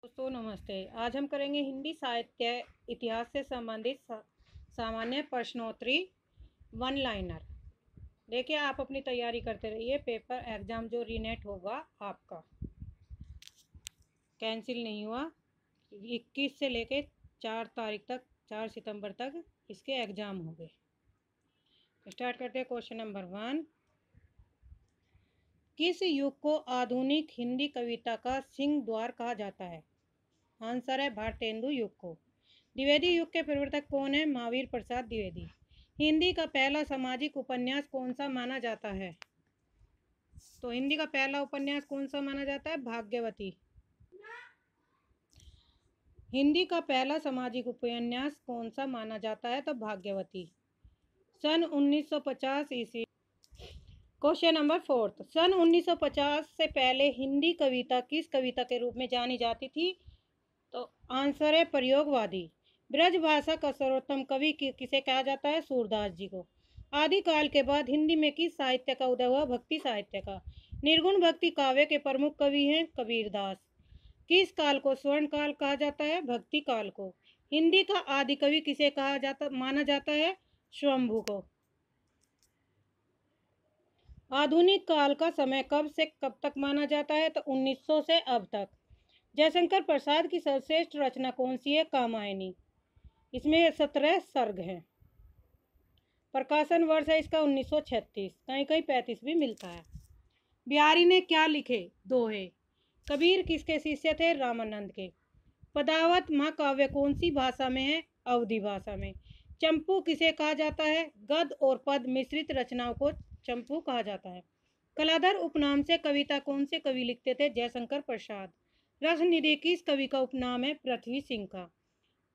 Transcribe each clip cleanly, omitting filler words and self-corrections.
दोस्तों नमस्ते। आज हम करेंगे हिंदी साहित्य इतिहास से संबंधित सामान्य प्रश्नोत्तरी वन लाइनर। देखिए, आप अपनी तैयारी करते रहिए। पेपर एग्ज़ाम जो रीनेट होगा आपका कैंसिल नहीं हुआ। 21 से लेके 4 तारीख तक, 4 सितंबर तक इसके एग्ज़ाम होंगे। स्टार्ट करते हैं। क्वेश्चन नंबर 1, किस युग को आधुनिक हिंदी कविता का सिंह द्वार कहा जाता है? आंसर है भारतेंदु युग को। द्विवेदी युग के प्रवर्तक कौन है? महावीर प्रसाद द्विवेदी। हिंदी का पहला सामाजिक उपन्यास कौन सा माना जाता है? तो हिंदी का पहला उपन्यास कौन सा माना जाता है? भाग्यवती। हिंदी का पहला सामाजिक उपन्यास कौन सा माना जाता है? तो भाग्यवती। सन 1950 ईस्वी। क्वेश्चन नंबर 4, सन 1950 से पहले हिंदी कविता किस कविता के रूप में जानी जाती थी? तो आंसर है प्रयोगवादी। ब्रज भाषा का सर्वोत्तम कवि किसे कहा जाता है? सूरदास जी को। आदिकाल के बाद हिंदी में किस साहित्य का उदय हुआ? भक्ति साहित्य का। निर्गुण भक्ति काव्य के प्रमुख कवि हैं कबीरदास। किस काल को स्वर्ण काल कहा जाता है? भक्ति काल को। हिंदी का आदि कवि किसे माना जाता है? स्वयंभू को। आधुनिक काल का समय कब से कब तक माना जाता है? तो 1900 से अब तक। जयशंकर प्रसाद की सर्वश्रेष्ठ रचना कौन सी है? कामायनी। इसमें 17 सर्ग हैं। प्रकाशन वर्ष है इसका 1936, कहीं कहीं 35 भी मिलता है। बिहारी ने क्या लिखे? दोहे। कबीर किसके शिष्य थे? रामानंद के। पदावत महाकाव्य कौन सी भाषा में है? अवधी भाषा में। चंपू किसे कहा जाता है? गद्य और पद मिश्रित रचनाओं को चंपू कहा जाता है। कलाधर उपनाम से कविता कौन से कवि लिखते थे? जयशंकर प्रसाद। रसनिधि किस कवि का उपनाम है? पृथ्वी सिंह का।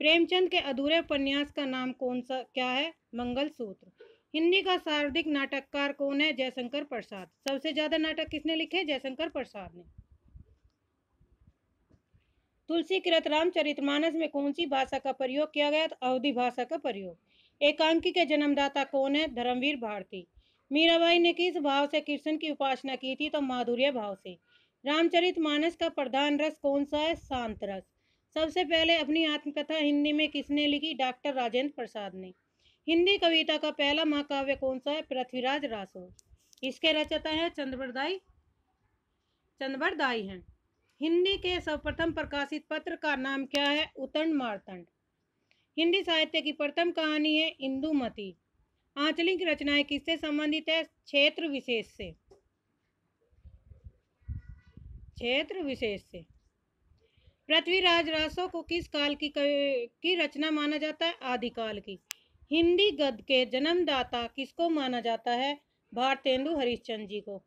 प्रेमचंद के अधूरे उपन्यास का नाम क्या है? मंगलसूत्र। हिंदी का सर्वाधिक नाटककार कौन है? जयशंकर प्रसाद। सबसे ज्यादा नाटक किसने लिखे? जयशंकर प्रसाद ने। तुलसी कृत रामचरितमानस में कौन सी भाषा का प्रयोग किया गया? तो अवधी भाषा का प्रयोग। एकांकी के जन्मदाता कौन है? धर्मवीर भारती। मीराबाई ने किस भाव से कृष्ण की उपासना की थी? तो माधुर्य भाव से। रामचरितमानस का प्रधान रस कौन सा है? शांत रस। सबसे पहले अपनी आत्मकथा हिंदी में किसने लिखी? डॉक्टर राजेंद्र प्रसाद ने। हिंदी कविता का पहला महाकाव्य कौन सा है? पृथ्वीराज रासो। इसके रचयिता है चंद्रवरदाई हैं। हिंदी के सर्वप्रथम प्रकाशित पत्र का नाम क्या है? उतंड मार्तंड। हिंदी साहित्य की प्रथम कहानी है इंदुमती। आंचलिक रचनाएं किससे संबंधित है? क्षेत्र विशेष से। क्षेत्र विशेष से। पृथ्वीराज रासो को किस काल की रचना माना जाता है? आदिकाल की। हिंदी गद्य के जन्मदाता किसको माना जाता है? भारतेंदु हरिश्चंद्र जी को।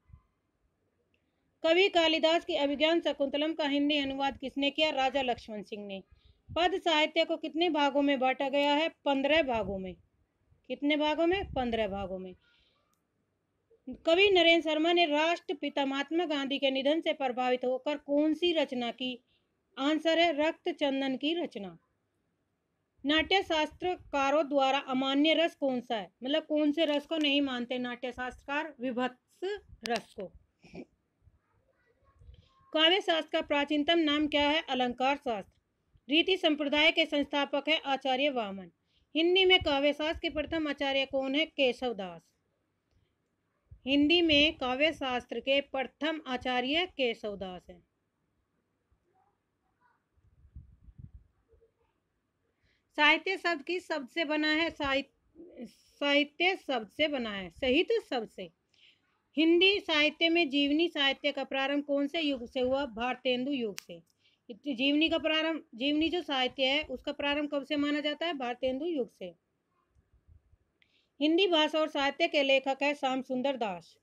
कवि कालिदास की अभिज्ञान शकुंतलम का हिंदी अनुवाद किसने किया? राजा लक्ष्मण सिंह ने। पद साहित्य को कितने भागों में बांटा गया है? 15 भागों में। कितने भागों में? 15 भागों में। कवि नरेंद्र शर्मा ने राष्ट्रपिता महात्मा गांधी के निधन से प्रभावित होकर कौन सी रचना की? आंसर है रक्त चंदन की रचना। नाट्य शास्त्रकारों द्वारा अमान्य रस कौन सा है? मतलब कौन से रस को नहीं मानते नाट्य शास्त्रकार? विभत्स रस को। काव्य शास्त्र का प्राचीनतम नाम क्या है? अलंकार शास्त्र। रीति संप्रदाय के संस्थापक है आचार्य वामन। हिंदी में काव्य शास्त्र के प्रथम आचार्य कौन है? केशव दास। हिंदी में काव्य शास्त्र के प्रथम आचार्य केशव दास हैं। साहित्य शब्द किस शब्द से बना है? साहित्य शब्द से बना है। साहित्य शब्द से। हिंदी साहित्य में जीवनी साहित्य का प्रारंभ कौन से युग से हुआ? भारतेंदु युग से। जीवनी जो साहित्य है उसका प्रारंभ कब से माना जाता है? भारतेंदु युग से। हिंदी भाषा और साहित्य के लेखक है श्याम सुंदर दास।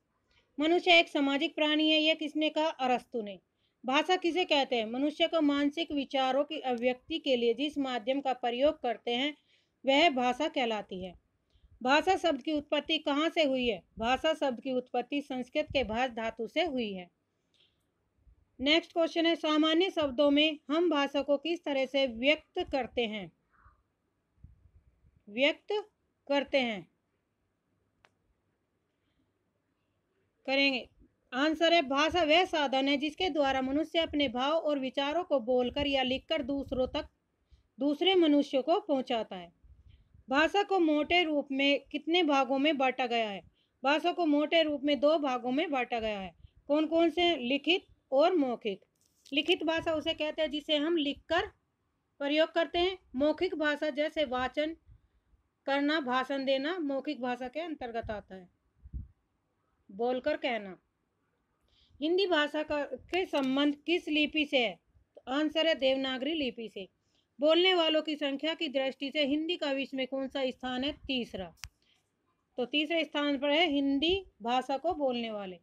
मनुष्य एक सामाजिक प्राणी है, यह किसने कहा? अरस्तु ने। भाषा किसे कहते हैं? मनुष्य को मानसिक विचारों की अभिव्यक्ति के लिए जिस माध्यम का प्रयोग करते हैं वह भाषा कहलाती है। भाषा शब्द की उत्पत्ति कहाँ से हुई है? भाषा शब्द की उत्पत्ति संस्कृत के भाष धातु से हुई है। नेक्स्ट क्वेश्चन है, सामान्य शब्दों में हम भाषा को किस तरह से व्यक्त करते हैं? करेंगे। आंसर है भाषा वह साधन है जिसके द्वारा मनुष्य अपने भाव और विचारों को बोलकर या लिखकर दूसरों तक दूसरे मनुष्यों को पहुंचाता है। भाषा को मोटे रूप में कितने भागों में बांटा गया है? भाषा को मोटे रूप में 2 भागों में बांटा गया है। कौन कौन से? लिखित और मौखिक। लिखित भाषा उसे कहते हैं जिसे हम लिखकर प्रयोग करते हैं। मौखिक भाषा जैसे वाचन करना, भाषण देना मौखिक भाषा के अंतर्गत आता है। बोलकर कहना। हिंदी भाषा का के संबंध किस लिपि से है? तो आंसर है देवनागरी लिपि से। बोलने वालों की संख्या की दृष्टि से हिंदी का विश्व में कौन सा स्थान है? तीसरा। तो तीसरे स्थान पर है हिंदी भाषा को बोलने वाले।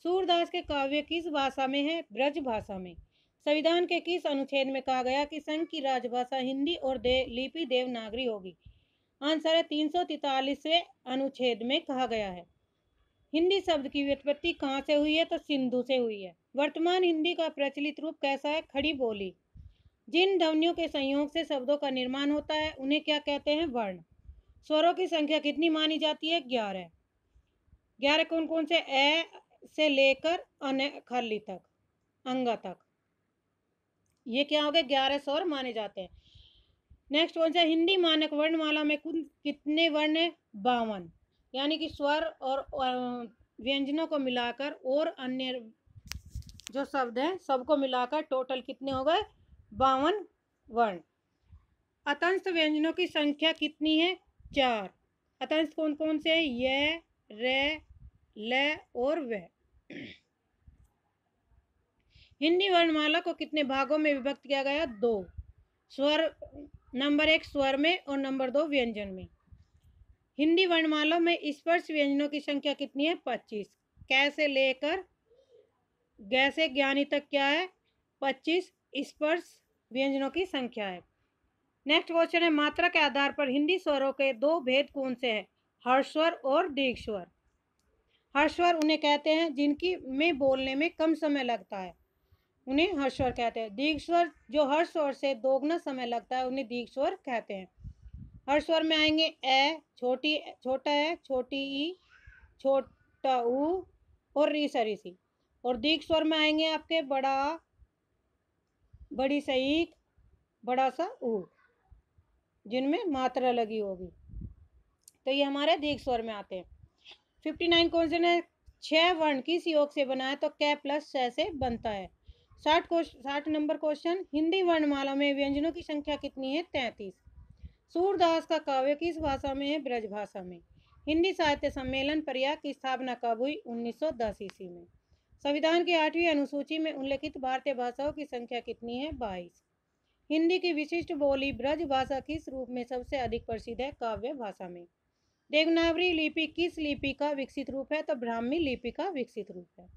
सूरदास के काव्य किस भाषा में है? ब्रज भाषा में। संविधान के किस अनुच्छेद में कहा गया कि संघ की राजभाषा हिंदी और लिपि देवनागरी होगी? आंसर है 343वें अनुच्छेद में कहा गया है। हिंदी शब्द की व्युत्पत्ति कहाँ से हुई है? तो सिंधु से हुई है। वर्तमान हिंदी का प्रचलित रूप कैसा है? खड़ी बोली। जिन ध्वनियों के संयोग से शब्दों का निर्माण होता है उन्हें क्या कहते हैं? वर्ण। स्वरों की संख्या कितनी मानी जाती है? 11। 11 कौन कौन से? ए से लेकर खाली तक, अंगा तक। ये क्या हो गए? 11 स्वर माने जाते हैं। नेक्स्ट कौन सा? हिंदी मानक वर्णमाला में कुल कितने वर्ण है? 52। यानी कि स्वर और व्यंजनों को मिलाकर और अन्य जो शब्द हैं सबको मिलाकर टोटल कितने हो गए? 52 वर्ण। अतंस्त व्यंजनों की संख्या कितनी है? 4। अतंस्त कौन कौन से? य, रे, ल और व। हिंदी वर्णमाला को कितने भागों में विभक्त किया गया? 2। स्वर नंबर 1 स्वर में और नंबर 2 व्यंजन में। हिंदी वर्णमाला में स्पर्श व्यंजनों की संख्या कितनी है? 25। कै से लेकर ग से ज्ञानी तक क्या है? 25 स्पर्श व्यंजनों की संख्या है। नेक्स्ट क्वेश्चन है मात्रा के आधार पर हिंदी स्वरों के 2 भेद कौन से हैं? हर्ष स्वर और दीर्घ स्वर। हर्ष स्वर उन्हें कहते हैं जिनकी में बोलने में कम समय लगता है, उन्हें हर्ष स्वर कहते हैं। दीर्घ स्वर जो हर्ष स्वर से दोगुना समय लगता है उन्हें दीर्घ स्वर कहते हैं। हर्ष स्वर में आएंगे ए, छोटा ए, छोटी ई, छोटा ऊ और री सरी सी। और दीर्घ स्वर में आएंगे आपके बड़ा, बड़ी सही, बड़ा सा ऊ, जिनमें मात्रा लगी होगी। तो ये हमारे दीर्घ स्वर में आते हैं। 59 क्वेश्चन है 6 वर्ण किस योग से बना है? तो कै प्लस श से बनता है। 60 नंबर क्वेश्चन हिंदी वर्णमाला में व्यंजनों की संख्या कितनी है? 33। सूरदास का काव्य किस भाषा में है? ब्रज भाषा में। हिंदी साहित्य सम्मेलन प्रयाग की स्थापना कब हुई? 1910 ईस्वी में। संविधान की 8वीं अनुसूची में उल्लेखित भारतीय भाषाओं की संख्या कितनी है? 22। हिंदी की विशिष्ट बोली ब्रज भाषा किस रूप में सबसे अधिक प्रसिद्ध है? काव्य भाषा में। देवनागरी लिपि किस लिपि का विकसित रूप है? तो ब्राह्मी लिपि का विकसित रूप है।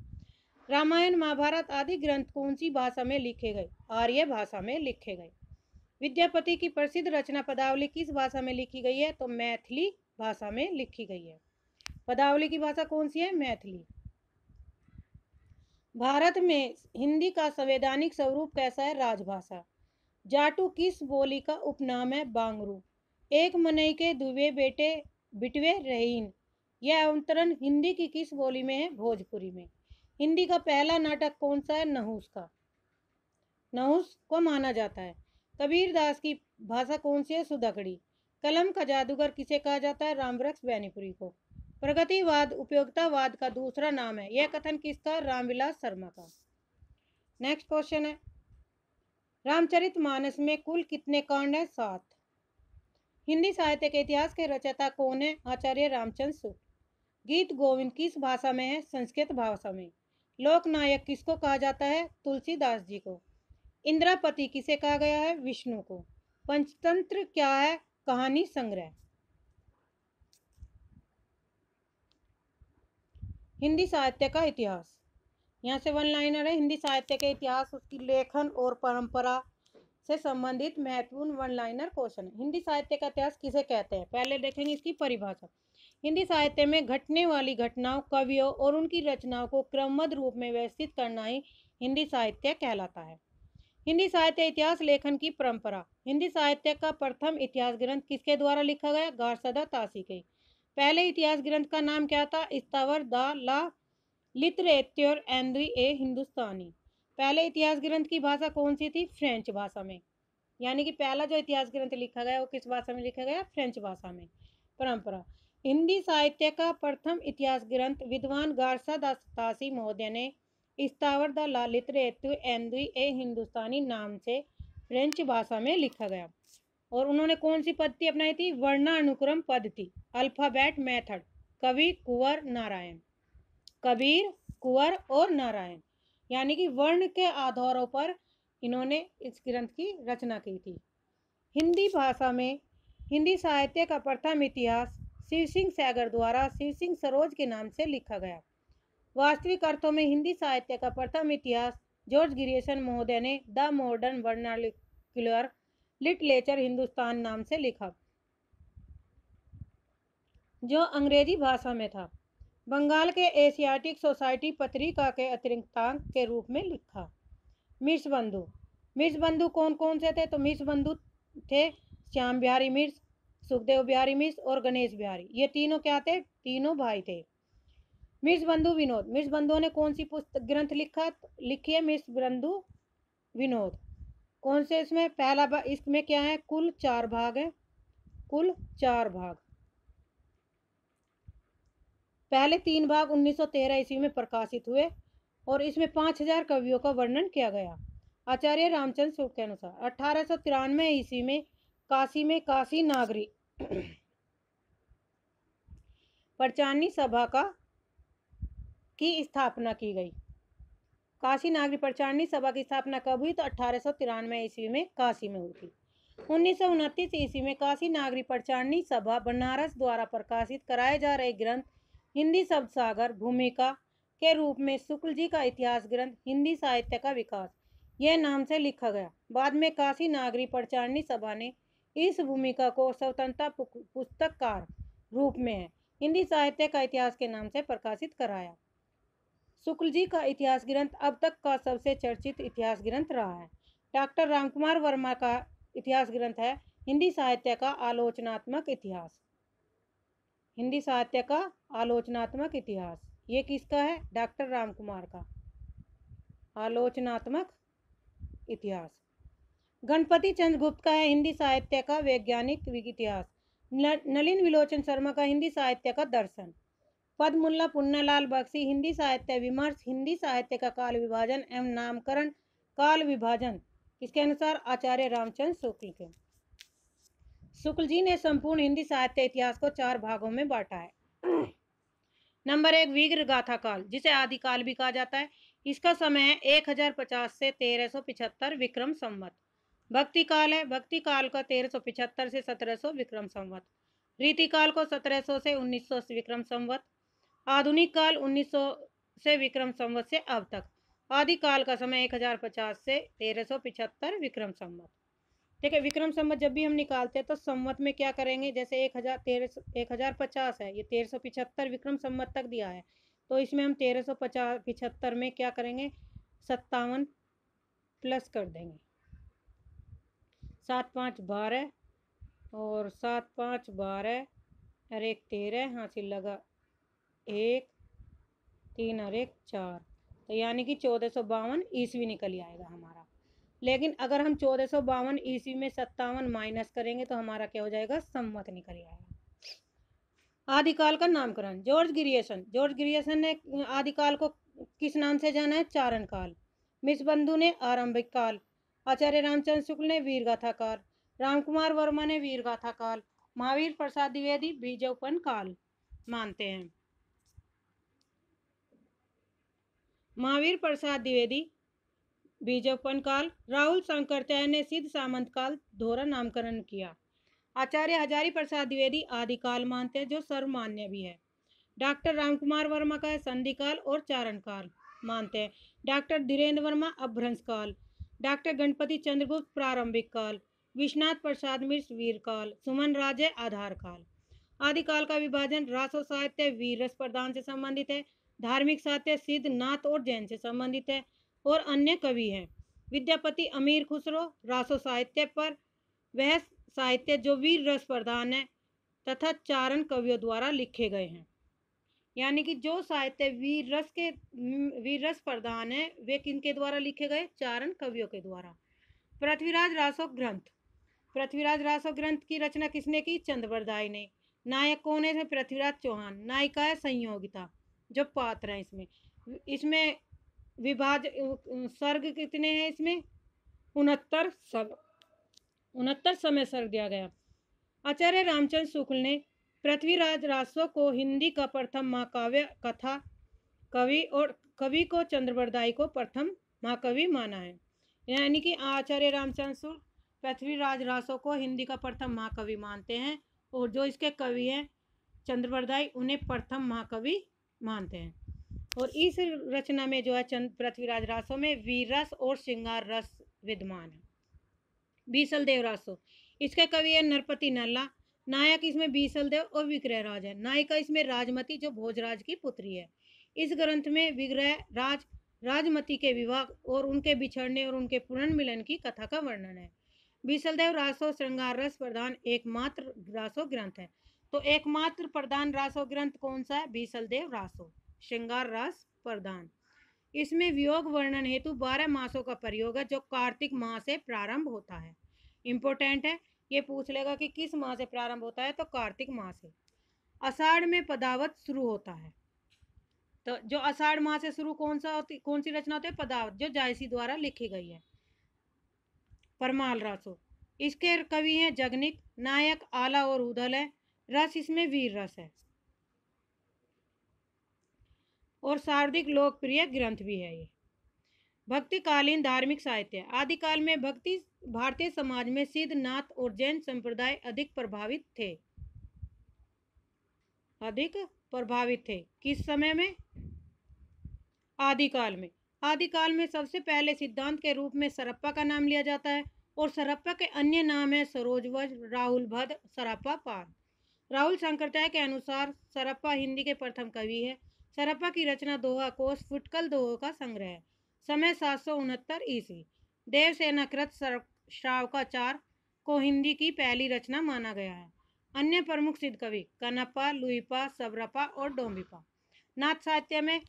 रामायण महाभारत आदि ग्रंथ कौन सी भाषा में लिखे गए? आर्य भाषा में लिखे गए। विद्यापति की प्रसिद्ध रचना पदावली किस भाषा में लिखी गई है? तो मैथिली भाषा में लिखी गई है। पदावली की भाषा कौन सी है? मैथिली। भारत में हिंदी का संवैधानिक स्वरूप कैसा है? राजभाषा। जाटू किस बोली का उपनाम है? बांगरू। एक मनई के दुबे बेटे बिटवे रहीन, यह अवतरण हिंदी की किस बोली में है? भोजपुरी में। हिंदी का पहला नाटक कौन सा है? नहुस का, नहुस को माना जाता है। कबीरदास की भाषा कौन सी है? सुदखड़ी। कलम का जादूगर किसे कहा जाता है? रामवृक्ष बैनीपुरी को। प्रगतिवाद उपयोगितावाद का दूसरा नाम है, यह कथन किसका? रामविलास शर्मा का। नेक्स्ट क्वेश्चन है रामचरितमानस में कुल कितने कांड हैं? 7। हिंदी साहित्य के इतिहास के रचयिता कौन है? आचार्य रामचंद्र शुक्ल। गीत गोविंद किस भाषा में है? संस्कृत भाषा में। लोकनायक किसको कहा जाता है? तुलसीदास जी को। इंद्रापति किसे कहा गया है? विष्णु को। पंचतंत्र क्या है? कहानी संग्रह। हिंदी साहित्य का इतिहास, यहाँ से वन लाइनर है। हिंदी साहित्य के इतिहास, उसकी लेखन और परंपरा से संबंधित महत्वपूर्ण वन लाइनर क्वेश्चन। हिंदी साहित्य का इतिहास किसे कहते हैं? पहले देखेंगे इसकी परिभाषा। हिंदी साहित्य में घटने वाली घटनाओं, कवियों और उनकी रचनाओं को क्रमबद्ध रूप में व्यवस्थित करना ही हिंदी साहित्य कहलाता है। हिंदी साहित्य इतिहास लेखन की परंपरा। हिंदी साहित्य का प्रथम इतिहास ग्रंथ किसके द्वारा लिखा गया? गारसदा तासी के। पहले इतिहास ग्रंथ का नाम क्या था? स्थावर द ला लिटरेचर एंड्री ए हिंदुस्तानी। पहले इतिहास ग्रंथ की भाषा कौन सी थी? फ्रेंच भाषा में। यानी कि पहला जो इतिहास ग्रंथ लिखा गया वो किस भाषा में लिखा गया? फ्रेंच भाषा में। परंपरा। हिंदी साहित्य का प्रथम इतिहास ग्रंथ विद्वान गारसा दासी महोदय ने स्थावर द ला लिटरेचर एंड्री ए हिंदुस्तानी नाम से फ्रेंच भाषा में लिखा गया। और उन्होंने कौन सी पद्धति अपनाई थी? वर्णानुक्रम पद्धति, अल्फाबेट मेथड। कबीर, कुंवर, नारायण। कबीर, कुंवर और नारायण, यानी कि वर्ण के आधारों पर इन्होंने इस ग्रंथ की रचना की थी। हिंदी भाषा में हिंदी साहित्य का प्रथम इतिहास शिव सिंह सैगर द्वारा शिव सिंह सरोज के नाम से लिखा गया। वास्तविक अर्थों में हिंदी साहित्य का प्रथम इतिहास जॉर्ज ग्रियर्सन महोदय ने the modern vernacular literature Hindustan नाम से लिखा, जो अंग्रेजी भाषा में था। बंगाल के एशियाटिक सोसाइटी पत्रिका के अतिरिक्तांक के रूप में लिखा। मिर्च बंधु। मिर्च बंधु कौन कौन से थे? तो मिर्च बंधु थे श्याम बिहारी मिर्च, सुखदेव बिहारी मिर्च और गणेश बिहारी। ये तीनों क्या थे? तीनों भाई थे। मिर्च बंधु विनोद। मिर्च बंधुओं ने कौन सी पुस्तक ग्रंथ लिखी है? मिर्च बंधु विनोद। कौन से? इसमें पहला भाग, इसमें क्या है? कुल 4 भाग है, कुल 4 भाग। पहले 3 भाग 1913 ईस्वी में प्रकाशित हुए और इसमें 5000 कवियों का वर्णन किया गया। आचार्य रामचंद्र शुक्ल के अनुसार 1893 ईस्वी में काशी नागरी प्रचारणी सभा की स्थापना की गई। काशी नागरी प्रचारणी सभा की स्थापना कब हुई? तो 1893 ईस्वी में काशी में हुई थी। 1929 ईस्वी में काशी नागरी प्रचारणी सभा बनारस द्वारा प्रकाशित कराए जा रहे ग्रंथ हिंदी शब्द सागर भूमिका के रूप में शुक्ल जी का इतिहास ग्रंथ हिंदी साहित्य का विकास यह नाम से लिखा गया। बाद में काशी नागरी प्रचारणी सभा ने इस भूमिका को स्वतंत्रता पुस्तककार रूप में है हिंदी साहित्य का इतिहास के नाम से प्रकाशित कराया। शुक्ल जी का इतिहास ग्रंथ अब तक का सबसे चर्चित इतिहास ग्रंथ रहा है। डॉक्टर रामकुमार वर्मा का इतिहास ग्रंथ है हिंदी साहित्य का आलोचनात्मक इतिहास। हिंदी साहित्य का आलोचनात्मक इतिहास, ये किसका है? डॉक्टर रामकुमार का आलोचनात्मक इतिहास। गणपति चंद्र गुप्त का है हिंदी साहित्य का वैज्ञानिक इतिहास। नलिन विलोचन शर्मा का हिंदी साहित्य का दर्शन। पद्मुल्ला पुन्नालाल बख्शी हिंदी साहित्य विमर्श, हिंदी साहित्य का काल विभाजन एवं नामकरण। काल विभाजन किसके अनुसार? आचार्य रामचंद्र शुक्ल के। शुक्ल जी ने संपूर्ण हिंदी साहित्य इतिहास को 4 भागों में बांटा है। नंबर 1, वीर गाथा काल, जिसे आदिकाल भी कहा जाता है। इसका समय है 1050 से 1375 विक्रम संवत। भक्ति काल है, भक्ति काल का 1375 से 1700 विक्रम संवत। रीति काल को 1700 से 1900 विक्रम संवत। आधुनिक काल 1900 से विक्रम संवत से अब तक। आदिकाल का समय 1050 से 1375 विक्रम संवत। ठीक है, विक्रम संवत जब भी हम निकालते हैं तो संवत में क्या करेंगे? जैसे 1050 है, ये 1375 विक्रम संवत तक दिया है, तो इसमें हम 1375 में क्या करेंगे? 57 प्लस कर देंगे। 7 5 12 और 7 5 12 और 1 13, हासिल लगा 1 3 और 1 4, तो यानी कि 1452 ईस्वी निकल आएगा हमारा। लेकिन अगर हम 1452 ईस्वी में 57 माइनस करेंगे तो हमारा क्या हो जाएगा? संवत निकल आएगा। आदिकाल का नामकरण। जॉर्ज ग्रियर्सन ने आदिकाल को किस नाम से जाना है? चारण काल। मिर्च बंधु ने आरंभिक काल। आचार्य रामचंद्र शुक्ल ने वीरगाथा काल। रामकुमार वर्मा ने वीरगाथा काल। महावीर प्रसाद द्विवेदी बीजोपन काल मानते हैं। महावीर प्रसाद द्विवेदी बीजोपन काल। राहुल शंकराचार्य ने सिद्ध सामंत काल दोहरा नामकरण किया। आचार्य हजारी प्रसाद द्विवेदी आदिकाल मानते हैं, जो सर्वमान्य भी है। डॉक्टर रामकुमार वर्मा का है संधि काल और चारण काल मानते हैं। डॉक्टर धीरेन्द्र वर्मा अपभ्रंश काल। डॉक्टर गणपति चंद्रगुप्त प्रारंभिक काल। विश्वनाथ प्रसाद मिश्र वीर काल। सुमन राजे आधार काल। आदिकाल का विभाजन। रासो साहित्य वीर रस प्रदान से संबंधित है। धार्मिक साहित्य सिद्ध, नाथ और जैन से संबंधित है और अन्य कवि हैं। विद्यापति अमीर खुसरो। रासो साहित्य पर वह साहित्य जो वीर रस प्रधान है तथा चारण कवियों द्वारा लिखे गए हैं। यानी कि जो साहित्य वीर रस प्रधान है वे किनके द्वारा लिखे गए? चारण कवियों के द्वारा। पृथ्वीराज रासो ग्रंथ। पृथ्वीराज रासो ग्रंथ की रचना किसने की? चंद्रबरदाई ने। नायक कौन है? पृथ्वीराज चौहान। नायिका है संयोगिता। जो पात्र हैं इसमें विभाज सर्ग कितने हैं? इसमें 69 समय सर्ग दिया गया। आचार्य रामचंद्र शुक्ल ने पृथ्वीराज रासो को हिंदी का प्रथम महाकाव्य कथा कवि को चंद्रबरदाई को प्रथम महाकवि माना है। यानी कि आचार्य रामचंद्र शुक्ल पृथ्वीराज रासो को हिंदी का प्रथम महाकवि मानते हैं और जो इसके कवि हैं चंद्रबरदाई उन्हें प्रथम महाकवि मानते हैं। और इस रचना में जो है पृथ्वीराज रासो में वीर रस और श्रृंगार रस विद्यमान है। बीसल देव रासो, इसके कवि है नरपति नल्ला। नायक इसमें बीसल देव और विग्रह राज है। नायिका इसमें राजमती जो भोजराज की पुत्री है। इस ग्रंथ में विग्रह राज राजमती के विवाह और उनके बिछड़ने और उनके पुनर्मिलन की कथा का वर्णन है। बीसल देव रासो श्रृंगार रस प्रधान एकमात्र रासो ग्रंथ है। तो एकमात्र प्रधान रासो ग्रंथ कौन सा है? बीसल देव रासो श्रृंगार रस प्रधान। इसमें वियोग वर्णन हेतु 12 मासों का प्रयोग है जो कार्तिक माह से प्रारंभ होता है। इंपॉर्टेंट है, ये पूछ लेगा कि किस माह से प्रारंभ होता है, तो कार्तिक माह से। आषाढ़ में पदावत शुरू होता है। तो जो आषाढ़ माह से शुरू कौन सी रचना होती है? पदावत, जो जायसी द्वारा लिखी गई है। परमाल रासो, इसके कवि हैं जगनिक। नायक आला और उदल है। रस इसमें वीर रस है और सर्वाधिक लोकप्रिय ग्रंथ भी है ये। भक्तिकालीन धार्मिक साहित्य। आदिकाल में भक्ति भारतीय समाज में सिद्ध, नाथ और जैन संप्रदाय अधिक प्रभावित थे। किस समय में? आदिकाल में। आदिकाल में सबसे पहले सिद्धांत के रूप में सरप्पा का नाम लिया जाता है और सरप्पा के अन्य नाम है सरोजवज, राहुल भद्र, सरप्पा पाद। राहुल शंकराचार्य के अनुसार सरप्पा हिंदी के प्रथम कवि है। सरप्पा की रचना दोहा कोश फुटकल दोहों का संग्रह है। समय 769 ईस्वी। देवसेनाकृत श्रावकाचार को हिंदी की पहली रचना माना गया है। अन्य प्रमुख सिद्ध कवि कनप्पा, लुइपा, सबरपा और डोम्बिपा। नाथ साहित्य में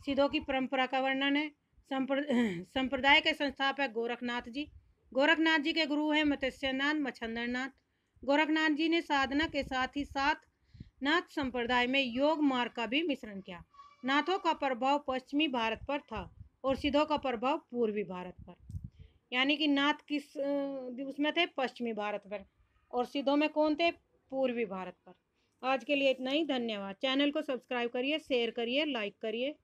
सिद्धों की परंपरा का वर्णन है। संप्रदाय के संस्थापक गोरखनाथ जी। गोरखनाथ जी के गुरु हैं मत्स्यनाथ, मच्छंदरनाथ। गोरखनाथ जी ने साधना के साथ ही साथ नाथ संप्रदाय में योग मार्ग का भी मिश्रण किया। नाथों का प्रभाव पश्चिमी भारत पर था और सिद्धों का प्रभाव पूर्वी भारत पर। यानी कि नाथ किस उसमें थे? पश्चिमी भारत पर। और सिद्धों में कौन थे? पूर्वी भारत पर। आज के लिए इतना ही। धन्यवाद। चैनल को सब्सक्राइब करिए, शेयर करिए, लाइक करिए।